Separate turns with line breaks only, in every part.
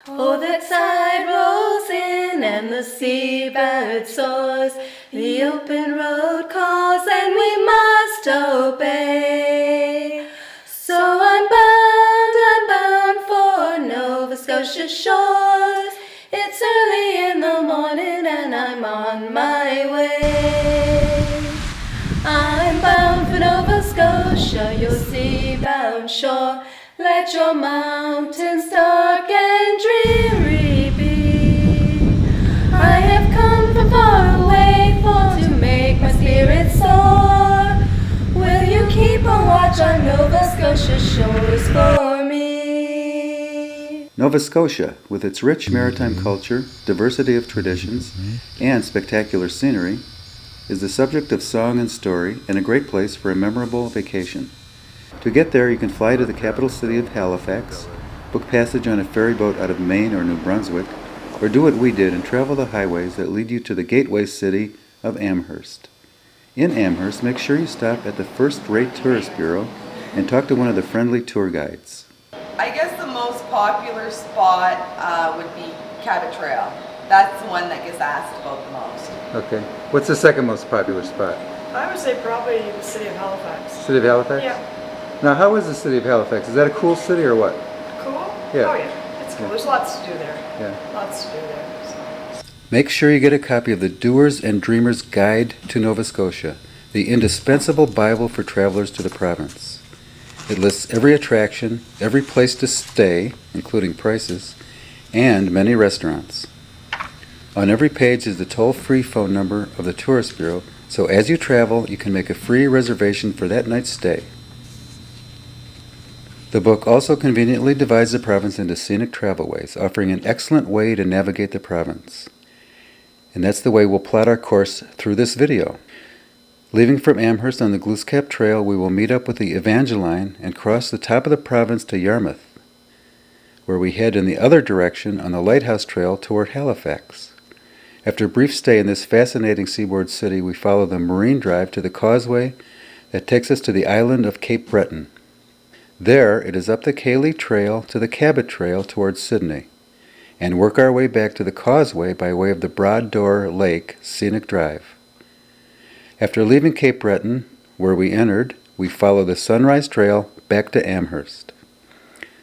Oh, the tide rolls in and the seabird soars. The open road calls and we must obey. So I'm bound for Nova Scotia shores. It's early in the morning and I'm on my way. I'm bound for Nova Scotia, your sea-bound shore. Let your mountains dark and dreary be. I have come from far away for to make my spirit soar. Will you keep a watch on Nova Scotia shores for me?
Nova Scotia, with its rich maritime culture, diversity of traditions, and spectacular scenery, is the subject of song and story and a great place for a memorable vacation. To get there, you can fly to the capital city of Halifax, book passage on a ferry boat out of Maine or New Brunswick, or do what we did and travel the highways that lead you to the gateway city of Amherst. In Amherst, make sure you stop at the first-rate tourist bureau and talk to one of the friendly tour guides.
I guess the most popular spot would be Cabot Trail. That's the one that gets asked about the most.
Okay. What's the second most popular spot?
I would say probably the city of Halifax.
City of Halifax?
Yeah.
Now, how is the city of Halifax? Is that a cool city or what?
Cool?
Yeah.
Oh yeah, it's cool.
Yeah.
There's lots to do there.
Yeah.
Lots to do there. So.
Make sure you get a copy of the Doers and Dreamers Guide to Nova Scotia, the indispensable Bible for travelers to the province. It lists every attraction, every place to stay, including prices, and many restaurants. On every page is the toll-free phone number of the Tourist Bureau, so as you travel, you can make a free reservation for that night's stay. The book also conveniently divides the province into scenic travelways, offering an excellent way to navigate the province. And that's the way we'll plot our course through this video. Leaving from Amherst on the Glooscap Trail, we will meet up with the Evangeline and cross the top of the province to Yarmouth, where we head in the other direction on the Lighthouse Trail toward Halifax. After a brief stay in this fascinating seaboard city, we follow the marine drive to the causeway that takes us to the island of Cape Breton. There, it is up the Cayley Trail to the Cabot Trail towards Sydney, and work our way back to the causeway by way of the Broad Door Lake Scenic Drive. After leaving Cape Breton, where we entered, we follow the Sunrise Trail back to Amherst.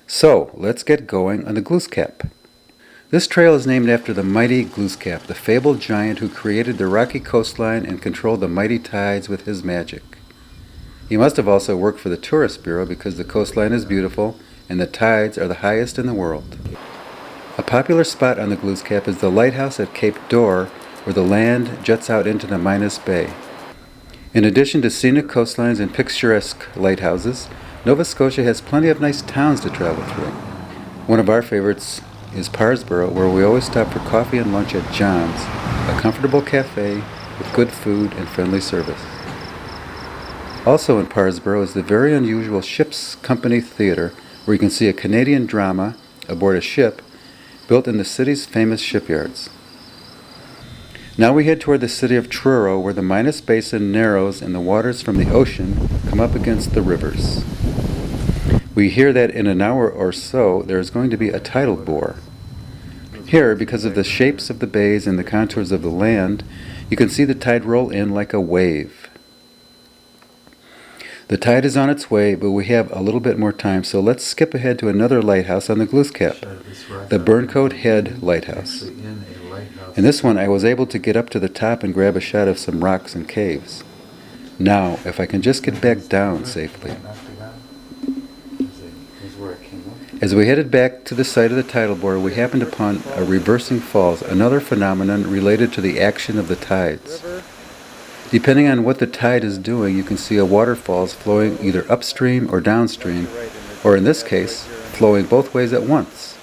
So, let's get going on the Glooscap. This trail is named after the mighty Glooscap, the fabled giant who created the rocky coastline and controlled the mighty tides with his magic. He must have also worked for the Tourist Bureau because the coastline is beautiful and the tides are the highest in the world. A popular spot on the Glooscap is the lighthouse at Cape Door, where the land juts out into the Minas Bay. In addition to scenic coastlines and picturesque lighthouses, Nova Scotia has plenty of nice towns to travel through. One of our favorites is Parrsboro, where we always stop for coffee and lunch at John's, a comfortable cafe with good food and friendly service. Also in Parrsboro is the very unusual Ship's Company Theatre, where you can see a Canadian drama aboard a ship built in the city's famous shipyards. Now we head toward the city of Truro, where the Minas Basin narrows and the waters from the ocean come up against the rivers. We hear that in an hour or so there is going to be a tidal bore. Here, because of the shapes of the bays and the contours of the land, you can see the tide roll in like a wave. The tide is on its way, but we have a little bit more time, so let's skip ahead to another lighthouse on the Glooscap, the Burncoat Head Lighthouse. In this one, I was able to get up to the top and grab a shot of some rocks and caves. Now, if I can just get back down safely. As we headed back to the site of the tidal bore, we happened upon a reversing falls, another phenomenon related to the action of the tides. Depending on what the tide is doing, you can see a waterfalls flowing either upstream or downstream, or in this case, flowing both ways at once.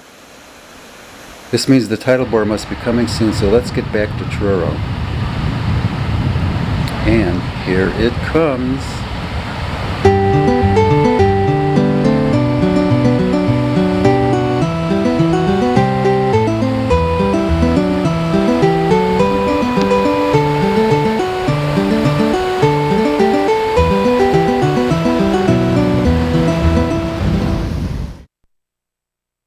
This means the tidal bore must be coming soon, so let's get back to Truro. And here it comes.